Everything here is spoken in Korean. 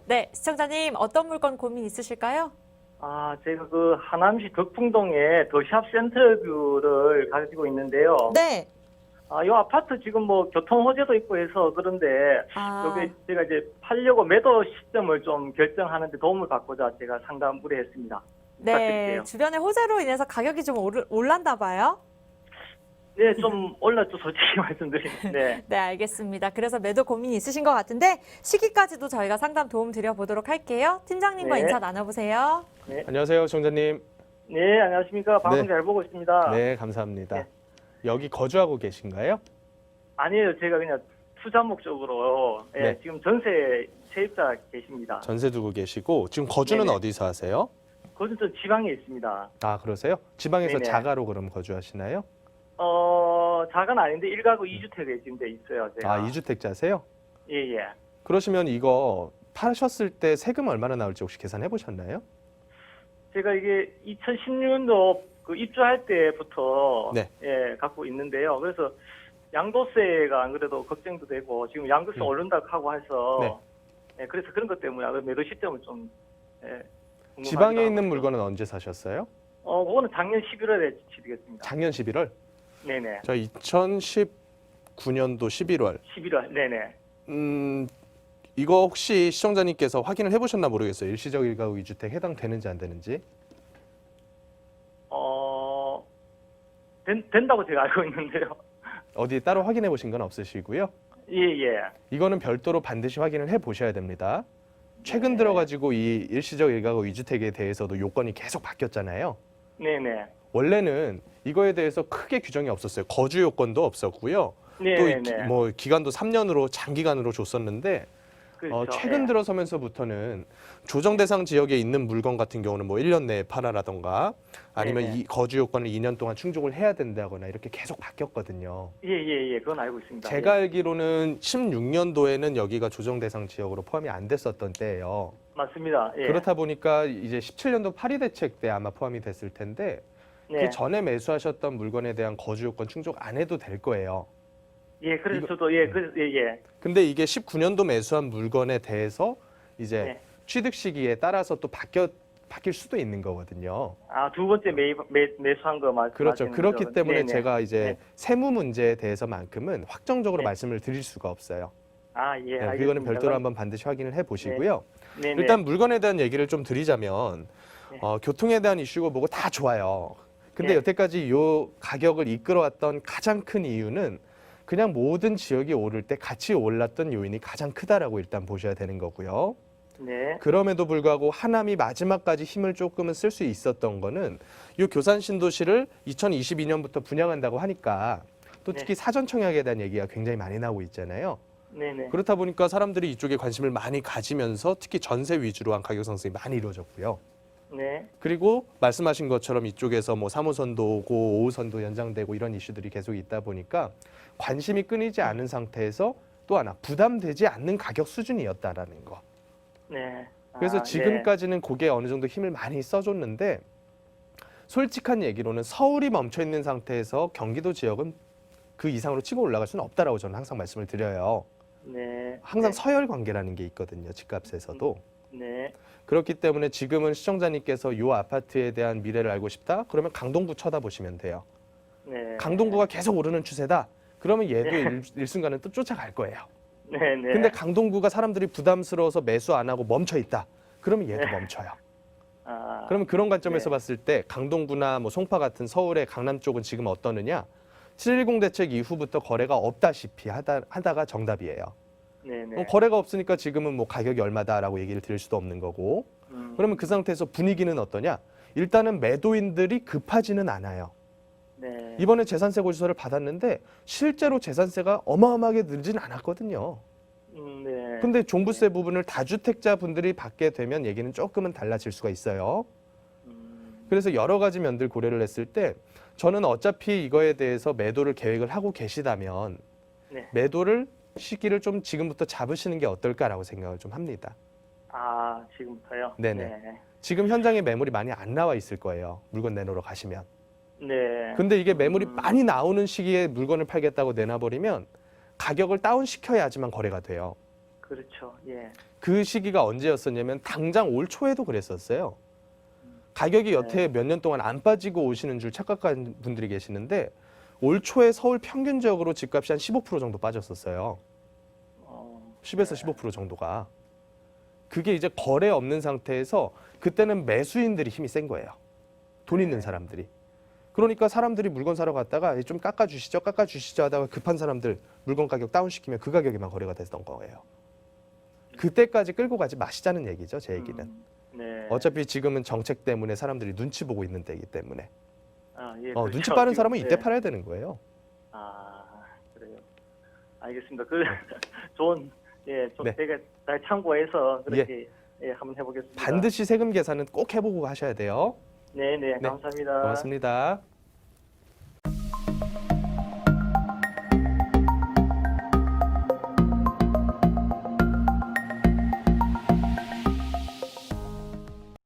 네, 시청자님 어떤 물건 고민 있으실까요? 제가 그 하남시 덕풍동에 더샵 센터뷰를 가지고 있는데요. 네. 이 아파트 지금 뭐 교통 호재도 있고 해서 그런데 아, 여기 제가 이제 팔려고 매도 시점을 좀 결정하는데 도움을 받고자 제가 상담 의뢰했습니다. 네. 부탁드릴게요. 주변의 호재로 인해서 가격이 좀 올랐나 봐요. 네, 좀 올랐죠, 솔직히 말씀드리면. 네. 네, 알겠습니다. 그래서 매도 고민이 있으신 것 같은데 시기까지도 저희가 상담 도움 드려보도록 할게요. 팀장님과 네. 인사 나눠보세요. 네. 안녕하세요, 시청자님. 네, 안녕하십니까. 방송 네. 잘 보고 있습니다. 네, 감사합니다. 네. 여기 거주하고 계신가요? 아니에요, 제가 그냥 투자 목적으로 네. 지금 전세 세입자 계십니다. 전세 두고 계시고 지금 거주는 네네. 어디서 하세요? 거기 좀 지방에 있습니다. 아, 그러세요? 지방에서 네네. 자가로 그럼 거주하시나요? 자가는 아닌데 1가구 2주택에 지금 돼 있어요, 제가. 아, 2주택자세요? 예, 예. 그러시면 이거 파셨을 때 세금 얼마나 나올지 혹시 계산해 보셨나요? 제가 이게 2016년도 그 입주할 때부터 네. 갖고 있는데요. 그래서 양도세가 안 그래도 걱정도 되고 지금 양도세 오른다고 하고 해서 네. 그래서 그런 것 때문에 매도 시점을 좀 궁금하기도 지방에 하고 있는 해서. 물건은 언제 사셨어요? 그거는 작년 11월에 지치겠습니다. 작년 11월? 네네. 저 2019년도 11월. 11월. 네네. 이거 혹시 시청자님께서 확인을 해보셨나 모르겠어요. 일시적 1가구 2주택 해당되는지 안 되는지. 된다고 제가 알고 있는데요. 어디 따로 확인해 보신 건 없으시고요. 예, 예. 이거는 별도로 반드시 확인을 해 보셔야 됩니다. 최근 네. 들어가지고 이 일시적 1가구 2주택에 대해서도 요건이 계속 바뀌었잖아요. 네네. 원래는 이거에 대해서 크게 규정이 없었어요. 거주 요건도 없었고요. 네네. 또 기간도 3년으로 장기간으로 줬었는데 그렇죠. 최근 예. 들어서면서부터는 조정 대상 지역에 있는 물건 같은 경우는 뭐 1년 내에 팔아라던가 아니면 네네. 이 거주 요건을 2년 동안 충족을 해야 된다거나 이렇게 계속 바뀌었거든요. 예, 예, 예. 그건 알고 있습니다. 제가 예. 알기로는 16년도에는 여기가 조정 대상 지역으로 포함이 안 됐었던 때예요. 맞습니다. 예. 그렇다 보니까 이제 17년도 파리 대책 때 아마 포함이 됐을 텐데 네. 그 전에 매수하셨던 물건에 대한 거주 요건 충족 안 해도 될 거예요. 예, 그래서 이거- 저도 예. 근데 이게 19년도 매수한 물건에 대해서 이제 네. 취득 시기에 따라서 또 바뀔 수도 있는 거거든요. 두 번째 매수한 거 말씀하시는 그렇죠. 그렇기 거죠? 때문에 네네. 제가 이제 네. 세무 문제에 대해서만큼은 확정적으로 네. 말씀을 드릴 수가 없어요. 예, 네, 알겠습니다. 그거는 별도로 한번 반드시 확인을 해 보시고요. 네네. 일단 물건에 대한 얘기를 좀 드리자면 네. 교통에 대한 이슈고 뭐고 다 좋아요. 근데 네. 여태까지 요 가격을 이끌어왔던 가장 큰 이유는 그냥 모든 지역이 오를 때 같이 올랐던 요인이 가장 크다라고 일단 보셔야 되는 거고요. 네. 그럼에도 불구하고 하남이 마지막까지 힘을 조금은 쓸 수 있었던 거는 이 교산 신도시를 2022년부터 분양한다고 하니까 또 특히 사전 청약에 대한 얘기가 굉장히 많이 나오고 있잖아요. 네네. 그렇다 보니까 사람들이 이쪽에 관심을 많이 가지면서 특히 전세 위주로 한 가격 상승이 많이 이루어졌고요. 네. 그리고 말씀하신 것처럼 이쪽에서 뭐 3호선도 오고 5호선도 연장되고 이런 이슈들이 계속 있다 보니까 관심이 끊이지 않은 상태에서 또 하나 부담되지 않는 가격 수준이었다라는 거. 네. 그래서 지금까지는 그게 어느 정도 힘을 많이 써줬는데 솔직한 얘기로는 서울이 멈춰 있는 상태에서 경기도 지역은 그 이상으로 치고 올라갈 수는 없다라고 저는 항상 말씀을 드려요. 네. 항상 서열 관계라는 게 있거든요. 집값에서도. 네. 그렇기 때문에 지금은 시청자님께서 이 아파트에 대한 미래를 알고 싶다? 그러면 강동구 쳐다보시면 돼요. 네. 강동구가 계속 오르는 추세다? 그러면 얘도 일순간은 또 쫓아갈 거예요. 네. 네. 근데 강동구가 사람들이 부담스러워서 매수 안 하고 멈춰 있다. 그러면 얘도 네. 멈춰요. 아, 그러면 그런 관점에서 네. 봤을 때 강동구나 뭐 송파 같은 서울의 강남 쪽은 지금 어떠느냐? 710 대책 이후부터 거래가 없다시피 하다가 정답이에요. 네네. 거래가 없으니까 지금은 뭐 가격이 얼마다라고 얘기를 드릴 수도 없는 거고. 그러면 그 상태에서 분위기는 어떠냐? 일단은 매도인들이 급하지는 않아요. 네. 이번에 재산세 고지서를 받았는데 실제로 재산세가 어마어마하게 늘진 않았거든요. 네. 근데 종부세 부분을 다주택자 분들이 받게 되면 얘기는 조금은 달라질 수가 있어요. 그래서 여러 가지 면들 고려를 했을 때 저는 어차피 이거에 대해서 매도를 계획을 하고 계시다면 네. 매도를 시기를 좀 지금부터 잡으시는 게 어떨까라고 생각을 좀 합니다. 지금부터요? 네네. 네. 지금 현장에 매물이 많이 안 나와 있을 거예요. 물건 내놓으러 가시면. 네. 근데 이게 매물이 많이 나오는 시기에 물건을 팔겠다고 내놔버리면 가격을 다운시켜야지만 거래가 돼요. 그렇죠. 예. 그 시기가 언제였었냐면 당장 올 초에도 그랬었어요. 가격이 여태 몇 년 동안 안 빠지고 오시는 줄 착각한 분들이 계시는데 올 초에 서울 평균적으로 집값이 한 15% 정도 빠졌었어요. 10에서 15% 정도가. 그게 이제 거래 없는 상태에서 그때는 매수인들이 힘이 센 거예요. 돈 있는 사람들이. 그러니까 사람들이 물건 사러 갔다가 좀 깎아주시죠 하다가 급한 사람들 물건 가격 다운시키면 그 가격에만 거래가 됐던 거예요. 그때까지 끌고 가지 마시자는 얘기죠, 제 얘기는. 네. 어차피 지금은 정책 때문에 사람들이 눈치 보고 있는 때이기 때문에. 예, 눈치 그렇죠. 빠른 지금, 사람은 이때 네. 팔아야 되는 거예요. 그래요. 알겠습니다. 좋은, 좀 네. 되게 잘 참고해서 그렇게 한번 해보겠습니다. 반드시 세금 계산은 꼭 해보고 하셔야 돼요. 네, 감사합니다. 고맙습니다.